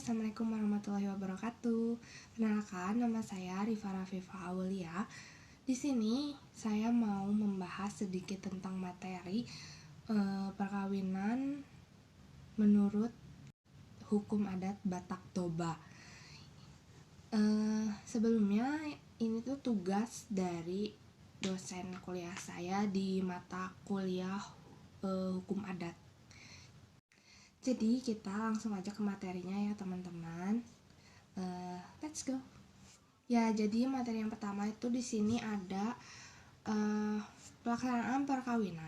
Assalamualaikum warahmatullahi wabarakatuh. Perkenalkan, nama saya Rifa Rafifa Aulia. Di sini saya mau membahas sedikit tentang materi perkawinan menurut hukum adat Batak Toba. Sebelumnya ini tuh tugas dari dosen kuliah saya di mata kuliah hukum adat. Jadi kita langsung aja ke materinya ya teman-teman. Let's go. Ya, jadi materi yang pertama itu di sini ada pelaksanaan perkawinan.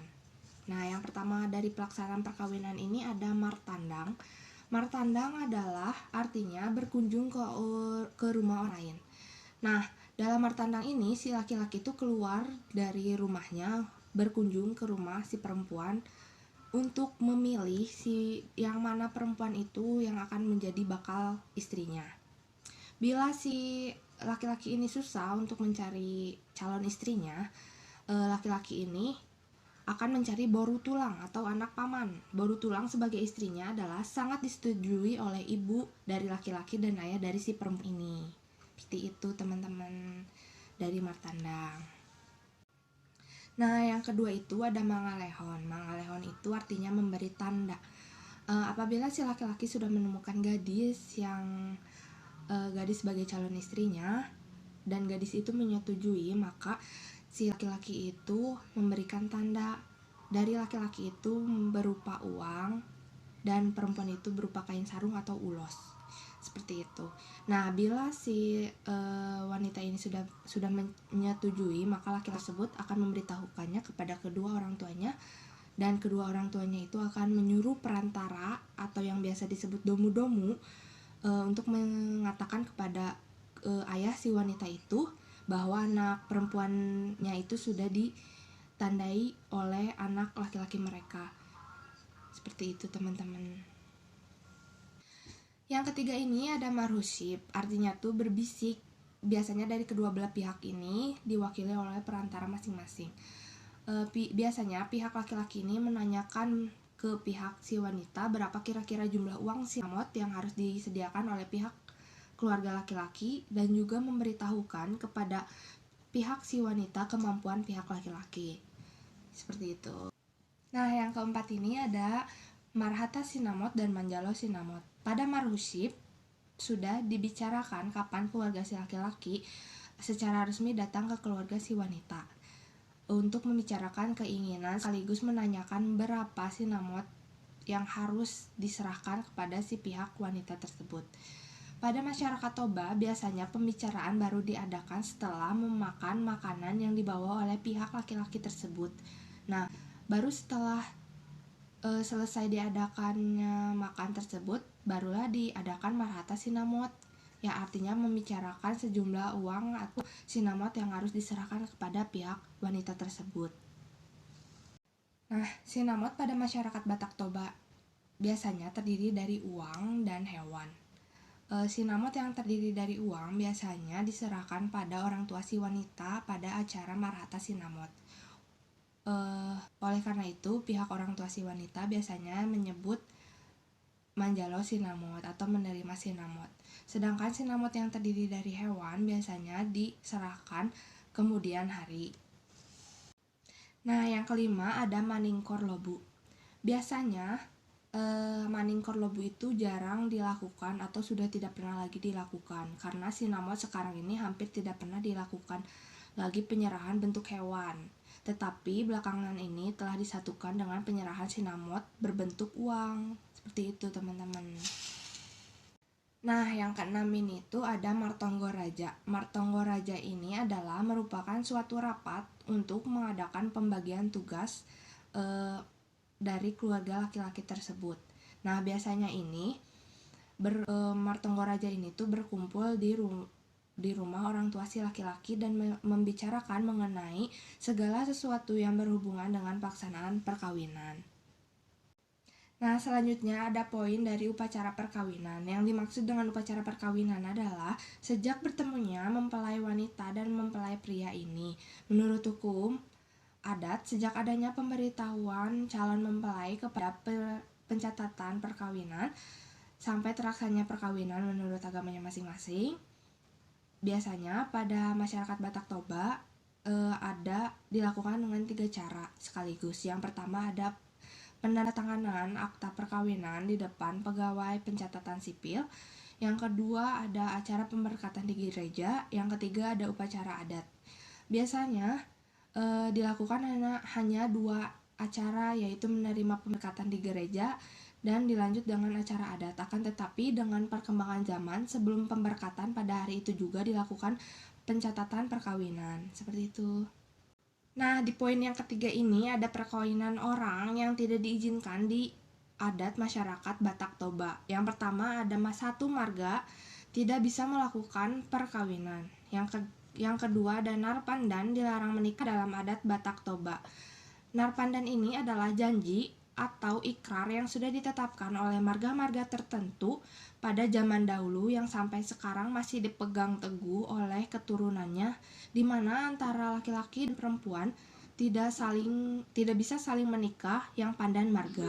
Nah, yang pertama dari pelaksanaan perkawinan ini ada martandang. Martandang adalah artinya berkunjung ke rumah orang lain. Nah, dalam martandang ini si laki-laki itu keluar dari rumahnya berkunjung ke rumah si perempuan untuk memilih si yang mana perempuan itu yang akan menjadi bakal istrinya. Bila si laki-laki ini susah untuk mencari calon istrinya, laki-laki ini akan mencari boru tulang atau anak paman. Boru tulang sebagai istrinya adalah sangat disetujui oleh ibu dari laki-laki dan ayah dari si perempuan ini. Seperti itu teman-teman dari martandang. Nah, yang kedua itu ada mangalehon. Mangalehon itu artinya memberi tanda. Apabila si laki-laki sudah menemukan gadis yang gadis sebagai calon istrinya dan gadis itu menyetujui, maka si laki-laki itu memberikan tanda. Dari laki-laki itu berupa uang dan perempuan itu berupa kain sarung atau ulos. Seperti itu. Nah, bila si wanita ini sudah menyetujui, maka laki tersebut akan memberitahukannya kepada kedua orang tuanya, dan kedua orang tuanya itu akan menyuruh perantara atau yang biasa disebut domu-domu untuk mengatakan kepada ayah si wanita itu bahwa anak perempuannya itu sudah ditandai oleh anak laki-laki mereka. Seperti itu teman-teman. Yang ketiga ini ada marhusyib, artinya tuh berbisik. Biasanya dari kedua belah pihak ini diwakili oleh perantara masing-masing. Biasanya pihak laki-laki ini menanyakan ke pihak si wanita berapa kira-kira jumlah uang sinamot yang harus disediakan oleh pihak keluarga laki-laki, dan juga memberitahukan kepada pihak si wanita kemampuan pihak laki-laki. Seperti itu. Nah, yang keempat ini ada marhata sinamot dan manjalo sinamot. Pada marhusyib sudah dibicarakan kapan keluarga si laki-laki secara resmi datang ke keluarga si wanita untuk membicarakan keinginan sekaligus menanyakan berapa sinamot yang harus diserahkan kepada si pihak wanita tersebut. Pada masyarakat Toba, biasanya pembicaraan baru diadakan setelah memakan makanan yang dibawa oleh pihak laki-laki tersebut. Nah, baru setelah selesai diadakannya makan tersebut, barulah diadakan marhata sinamot, yang artinya membicarakan sejumlah uang atau sinamot yang harus diserahkan kepada pihak wanita tersebut. Nah, sinamot pada masyarakat Batak Toba biasanya terdiri dari uang dan hewan. Sinamot yang terdiri dari uang biasanya diserahkan pada orang tua si wanita pada acara marhata sinamot. Oleh karena itu, pihak orang tua si wanita biasanya menyebut manjalo sinamot atau menerima sinamot. Sedangkan sinamot yang terdiri dari hewan biasanya diserahkan kemudian hari. Nah, yang kelima ada maningkor lobu. Biasanya maningkor lobu itu jarang dilakukan atau sudah tidak pernah lagi dilakukan karena sinamot sekarang ini hampir tidak pernah dilakukan lagi penyerahan bentuk hewan. Tetapi belakangan ini telah disatukan dengan penyerahan sinamot berbentuk uang. Seperti itu teman-teman. Nah, yang keenam ini tuh ada Martonggo Raja. Martonggo Raja ini adalah merupakan suatu rapat untuk mengadakan pembagian tugas dari keluarga laki-laki tersebut. Nah, biasanya ini Martonggo Raja ini tuh berkumpul di rumah orang tua si laki-laki dan membicarakan mengenai segala sesuatu yang berhubungan dengan pelaksanaan perkawinan. Nah, selanjutnya ada poin dari upacara perkawinan. Yang dimaksud dengan upacara perkawinan adalah sejak bertemunya mempelai wanita dan mempelai pria ini. Menurut hukum adat, sejak adanya pemberitahuan calon mempelai kepada pencatatan perkawinan, sampai terlaksanya perkawinan menurut agamanya masing-masing. Biasanya pada masyarakat Batak Toba ada dilakukan dengan 3 cara sekaligus. Yang pertama ada penandatanganan akta perkawinan di depan pegawai pencatatan sipil. Yang kedua ada acara pemberkatan di gereja. Yang ketiga ada upacara adat. Biasanya dilakukan hanya 2 acara, yaitu menerima pemberkatan di gereja dan dilanjut dengan acara adat. Akan tetapi dengan perkembangan zaman, sebelum pemberkatan pada hari itu juga dilakukan pencatatan perkawinan. Seperti itu. Nah, di poin yang ketiga ini ada perkawinan orang yang tidak diizinkan di adat masyarakat Batak Toba. Yang pertama ada satu marga tidak bisa melakukan perkawinan. Yang kedua ada narpandan, dilarang menikah dalam adat Batak Toba. Narpandan ini adalah janji atau ikrar yang sudah ditetapkan oleh marga-marga tertentu pada zaman dahulu yang sampai sekarang masih dipegang teguh oleh keturunannya, di mana antara laki-laki dan perempuan tidak bisa saling menikah yang pandan marga.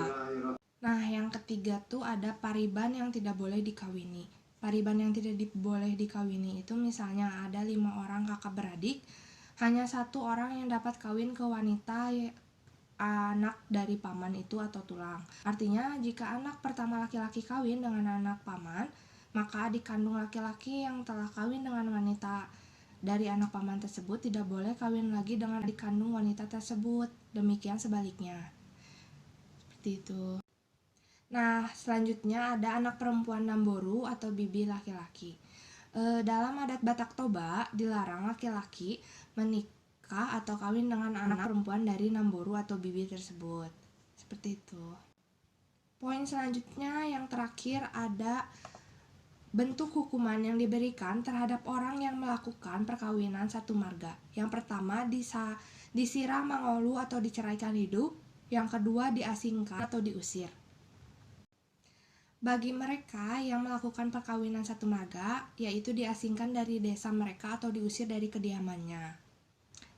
Nah, yang ketiga tuh ada pariban yang tidak boleh dikawini. Pariban yang tidak boleh dikawini itu misalnya ada 5 orang kakak beradik, hanya 1 orang yang dapat kawin ke wanita anak dari paman itu atau tulang. Artinya jika anak pertama laki-laki kawin dengan anak paman, maka adik kandung laki-laki yang telah kawin dengan wanita dari anak paman tersebut tidak boleh kawin lagi dengan adik kandung wanita tersebut. Demikian sebaliknya. Seperti itu. Nah, selanjutnya ada anak perempuan Namboru atau bibi laki-laki. Dalam adat Batak Toba dilarang laki-laki menikah atau kawin dengan anak perempuan dari Namboru atau bibi tersebut. Seperti itu. Poin selanjutnya yang terakhir ada bentuk hukuman yang diberikan terhadap orang yang melakukan perkawinan satu marga. Yang pertama disiram mangolu atau diceraikan hidup. Yang kedua diasingkan atau diusir. Bagi mereka yang melakukan perkawinan satu marga, yaitu diasingkan dari desa mereka atau diusir dari kediamannya.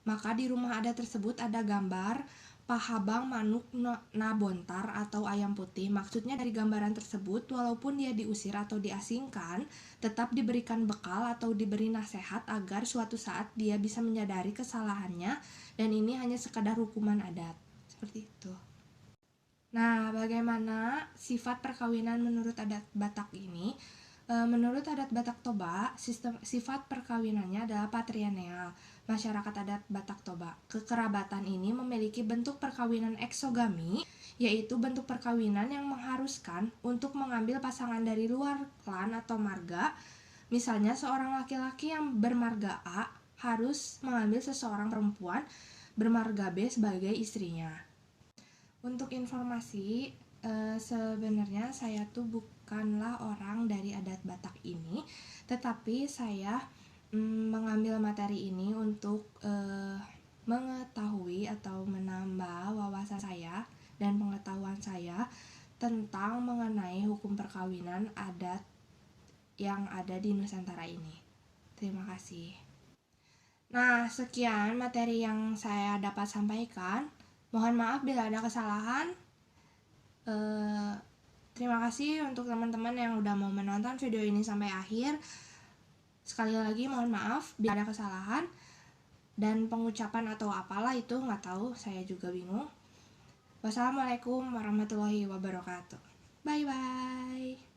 Maka di rumah adat tersebut ada gambar pahabang manuk nabontar atau ayam putih. Maksudnya dari gambaran tersebut, walaupun dia diusir atau diasingkan, tetap diberikan bekal atau diberi nasihat agar suatu saat dia bisa menyadari kesalahannya, dan ini hanya sekadar hukuman adat. Seperti itu. Nah, bagaimana sifat perkawinan menurut adat Batak ini? Menurut adat Batak Toba, sifat perkawinannya adalah patrilineal. Masyarakat adat Batak Toba, kekerabatan ini memiliki bentuk perkawinan eksogami, yaitu bentuk perkawinan yang mengharuskan untuk mengambil pasangan dari luar klan atau marga. Misalnya seorang laki-laki yang bermarga A harus mengambil seseorang perempuan bermarga B sebagai istrinya. Untuk informasi, sebenarnya saya tuh bukanlah orang dari adat Batak ini, tetapi saya mengambil materi ini untuk mengetahui atau menambah wawasan saya dan pengetahuan saya tentang mengenai hukum perkawinan adat yang ada di Nusantara ini. Terima kasih. Nah, sekian materi yang saya dapat sampaikan. Mohon maaf bila ada kesalahan. Terima kasih untuk teman-teman yang udah mau menonton video ini sampai akhir. Sekali lagi mohon maaf bila ada kesalahan dan pengucapan atau apalah itu nggak tahu, saya juga bingung. Wassalamualaikum warahmatullahi wabarakatuh. Bye bye.